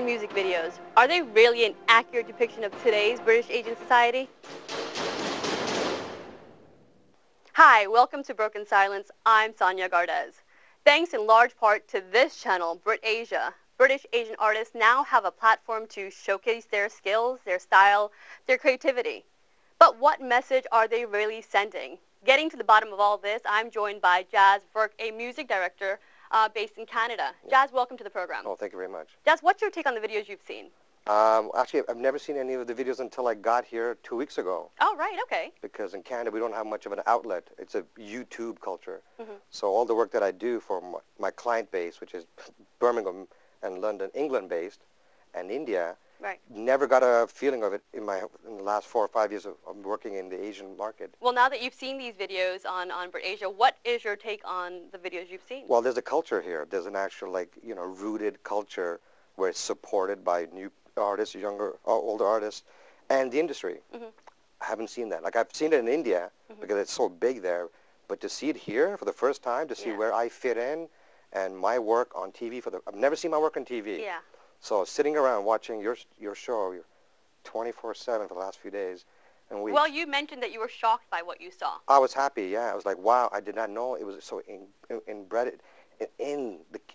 Asian music videos, are they really an accurate depiction of today's British Asian society? Hi, welcome to Broken Silence. I'm Sanyya Gardez. Thanks in large part to this channel, Brit Asia, British Asian artists now have a platform to showcase their skills, their style, their creativity. But what message are they really sending? Getting to the bottom of all this, I'm joined by Jazz Burke, a music director based in Canada. Jazz, welcome to the program. Oh, thank you very much. Jazz, what's your take on the videos you've seen? Actually, I've never seen any of the videos until I got here 2 weeks ago. Oh, right, okay. Because in Canada, we don't have much of an outlet. It's a YouTube culture. Mm-hmm. So all the work that I do for my client base, which is Birmingham and London, England-based, and India, right, never got a feeling of it in the last 4 or 5 years of working in the Asian market. Well, now that you've seen these videos on Brit Asia, what is your take on the videos you've seen? Well, there's a culture here. There's an actual, rooted culture where it's supported by new artists, younger, older artists, and the industry. Mm-hmm. I haven't seen that. Like, I've seen it in India because it's so big there, but to see it here for the first time, to see where I fit in and my work on TV I've never seen my work on TV. Yeah. So sitting around watching your show 24/7 for the last few days and weeks. Well, you mentioned that you were shocked by what you saw. I was happy, yeah. I was like, wow, I did not know it was so inbred.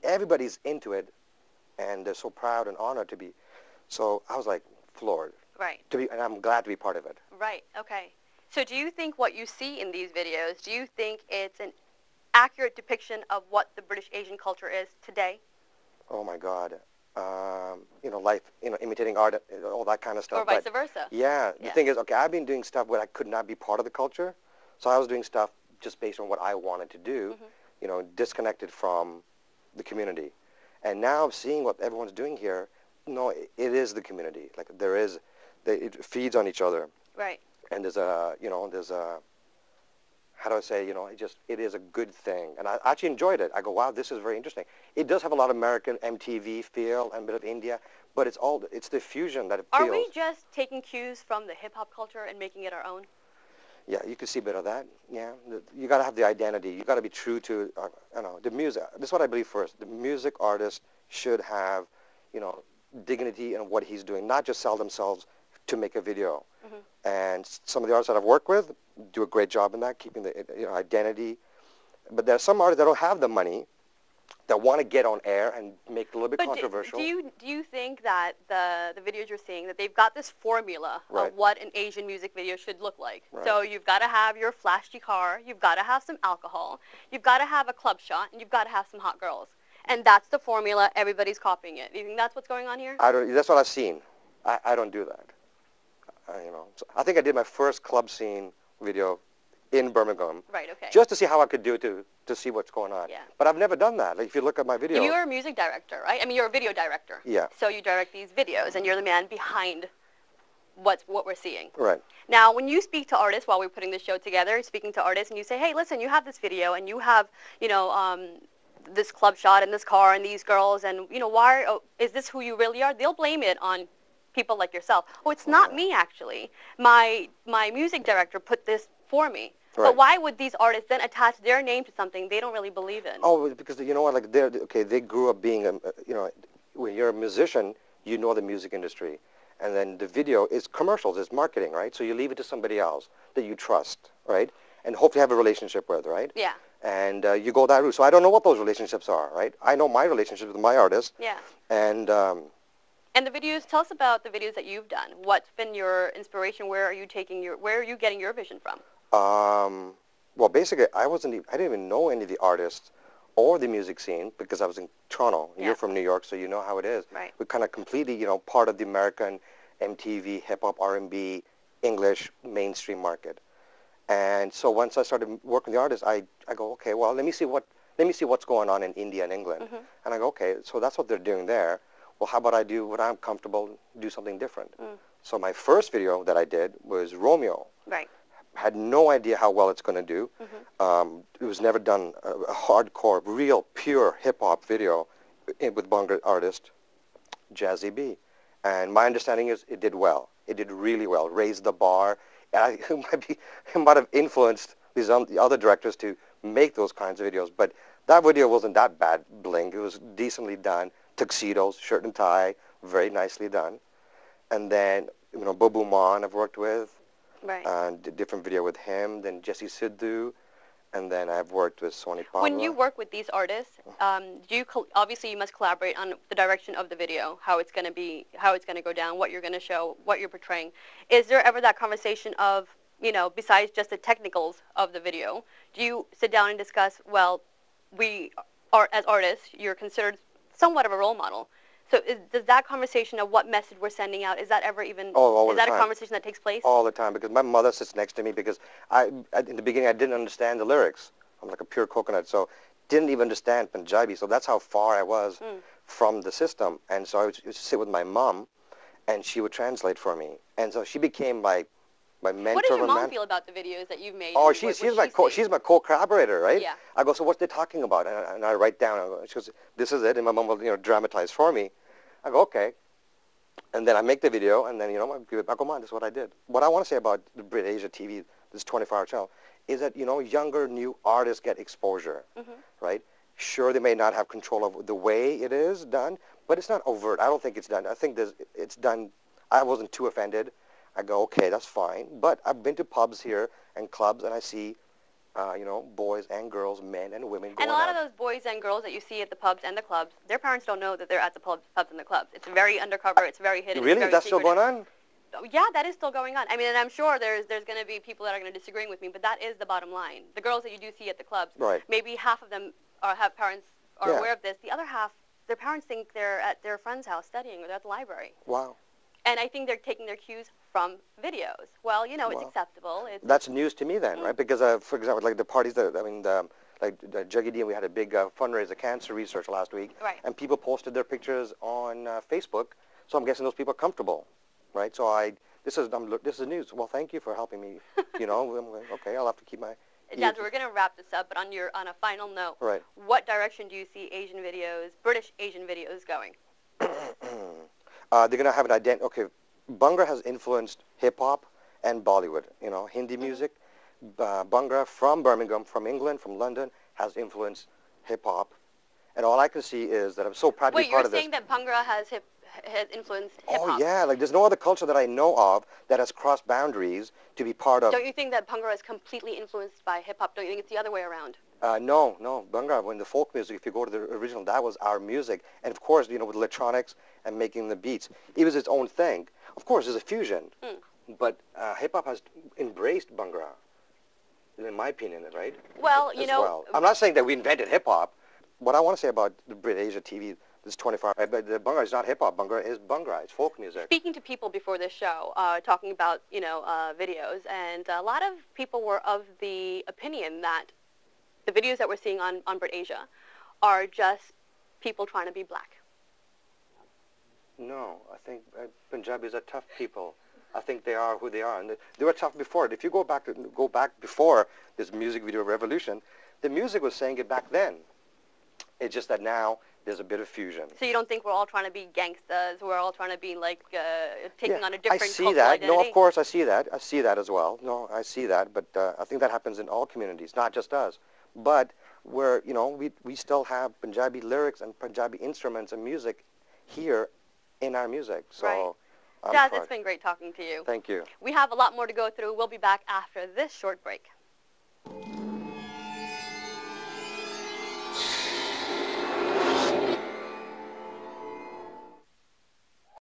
Everybody's into it, and they're so proud and honored to be. So I was like floored. Right. And I'm glad to be part of it. Right, okay. So do you think what you see in these videos, do you think it's an accurate depiction of what the British Asian culture is today? Oh my God. Life, imitating art, all that kind of stuff. Or vice versa. Yeah. The thing is, okay, I've been doing stuff where I could not be part of the culture. So I was doing stuff just based on what I wanted to do, disconnected from the community. And now seeing what everyone's doing here, no, it is the community. Like it feeds on each other. Right. And there's a, how do I say, it is a good thing. And I actually enjoyed it. I go, wow, this is very interesting. It does have a lot of American MTV feel and a bit of India, but it's the fusion that it feels. Are we just taking cues from the hip-hop culture and making it our own? Yeah, you can see a bit of that. Yeah, you got to have the identity. You got to be true to, the music. This is what I believe first. The music artist should have, dignity in what he's doing, not just sell themselves to make a video. Mm-hmm. And some of the artists that I've worked with do a great job in that, keeping the identity. But there are some artists that don't have the money that want to get on air and make it a little bit controversial. Do you think that the videos you're seeing, that they've got this formula right. of what an Asian music video should look like? Right. So you've got to have your flashy car, you've got to have some alcohol, you've got to have a club shot, and you've got to have some hot girls. And that's the formula. Everybody's copying it. Do you think that's what's going on here? That's what I've seen. I don't do that. So I think I did my first club scene video in Birmingham. Right, okay. Just to see how I could do it to see what's going on. Yeah. But I've never done that. Like, if you look at my video. You're a music director, right? I mean, you're a video director. Yeah. So you direct these videos, and you're the man behind what we're seeing. Right. Now, when you speak to artists while we're putting this show together, speaking to artists, and you say, hey, listen, you have this video, and you have, this club shot and this car and these girls, and, is this who you really are? They'll blame it on people like yourself. Oh, it's not me, actually. My music director put this for me. Right. But why would these artists then attach their name to something they don't really believe in? Oh, because you know what? Like they grew up being when you're a musician, you know the music industry, and then the video is commercials, it's marketing, right? So you leave it to somebody else that you trust, right? And hopefully have a relationship with, right? Yeah. And you go that route. So I don't know what those relationships are, right? I know my relationship with my artist. Yeah. And the videos, tell us about the videos that you've done. What's been your inspiration? Where are you getting your vision from? Well, basically, I didn't even know any of the artists or the music scene because I was in Toronto. Yeah. You're from New York, so you know how it is. Right. We're kind of completely, part of the American MTV, hip-hop, R&B, English mainstream market. And so once I started working with the artists, I go, okay, well, let me see what's going on in India and England. Mm-hmm. And I go, okay, so that's what they're doing there. Well, how about I do what I'm comfortable, do something different? Mm. So my first video that I did was Romeo. Right. Had no idea how well it's going to do. Mm-hmm. It was never done a hardcore, real, pure hip-hop video with Bangla artist Jazzy B. And my understanding is it did well. It did really well, raised the bar. And it might have influenced the other directors to make those kinds of videos. But that video wasn't that bad bling. It was decently done. Tuxedos, shirt and tie, very nicely done. And then, Babu Maan I've worked with, Right. and did different video with him, then Jesse Sidhu, and then I've worked with Sony When you Pavla. work with these artists, obviously you must collaborate on the direction of the video, how it's going to be, how it's going to go down, what you're going to show, what you're portraying. Is there ever that conversation of, besides just the technicals of the video, do you sit down and discuss, well, we are, as artists, you're considered somewhat of a role model. So does that conversation of what message we're sending out, is that ever even, Oh, all is the that a time. conversation that takes place? All the time, because my mother sits next to me, because in the beginning I didn't understand the lyrics. I'm like a pure coconut, so didn't even understand Punjabi. So that's how far I was from the system. And so I would sit with my mom, and she would translate for me. And so she became my mentor. What does your mom man. feel about the videos that you've made? Oh, and she's what my she's my co-collaborator, right? Yeah. I go, so what's they talking about? And I write down. She goes, this is it, and my mom will dramatize for me. I go, okay. And then I make the video, and then, I give it back. Oh, man, this is what I did. What I want to say about the Brit Asia TV, this 24-hour channel, is that, younger, new artists get exposure, right? Sure, they may not have control of the way it is done, but it's not overt. I don't think it's done. I think it's done. I wasn't too offended. I go, okay, that's fine. But I've been to pubs here and clubs, and I see, boys and girls, men and women going And a lot out. of those boys and girls that you see at the pubs and the clubs, their parents don't know that they're at the pubs and the clubs. It's very undercover. It's very hidden. Really? It's very That's still secretive. going on? Oh, yeah, that is still going on. I mean, and I'm sure there's going to be people that are going to disagree with me, but that is the bottom line. The girls that you do see at the clubs, Right. maybe half of them have parents are Yeah. aware of this. The other half, their parents think they're at their friend's house studying or they're at the library. Wow. And I think they're taking their cues from videos. Well, it's Wow. acceptable. That's news to me then, right? Because, for example, like the parties that, like the Juggy D, we had a big fundraiser, cancer research last week. Right. And people posted their pictures on Facebook. So I'm guessing those people are comfortable, right? So this is news. Well, thank you for helping me. I'm like, okay, I'll have to keep my... Jazz, we're going to wrap this up, but on a final note, Right. what direction do you see Asian videos, British Asian videos going? They're going to have an identity. Okay, Bhangra has influenced hip-hop and Bollywood, Hindi music. Bhangra from Birmingham, from England, from London, has influenced hip-hop. And all I can see is that I'm so proud to be part of this. Wait, you're saying that Bhangra has influenced hip-hop? Oh, yeah, like there's no other culture that I know of that has crossed boundaries to be part of. Don't you think that Bhangra is completely influenced by hip-hop? Don't you think it's the other way around? No. Bhangra, when the folk music, if you go to the original, that was our music. And of course, with electronics and making the beats, it was its own thing. Of course, there's a fusion. But hip-hop has embraced Bhangra, in my opinion, right? Well, Well, I'm not saying that we invented hip-hop. What I want to say about the Brit Asia TV, this 24 hour, but the Bhangra is not hip-hop. Bhangra is Bhangra. It's folk music. Speaking to people before this show, talking about, videos, and a lot of people were of the opinion that the videos that we're seeing on Brit Asia are just people trying to be black. No, I think Punjabis are tough people. I think they are who they are, and they were tough before. If you go back before this music video revolution, the music was saying it back then. It's just that now there's a bit of fusion. So you don't think we're all trying to be gangsters? We're all trying to be taking on a different I see cultural that. identity? No, of course I see that. I see that as well. No, I see that. But I think that happens in all communities, not just us. But we still have Punjabi lyrics and Punjabi instruments and music here in our music. So. Right. I'm Jazz, proud. it's been great talking to you. Thank you. We have a lot more to go through. We'll be back after this short break.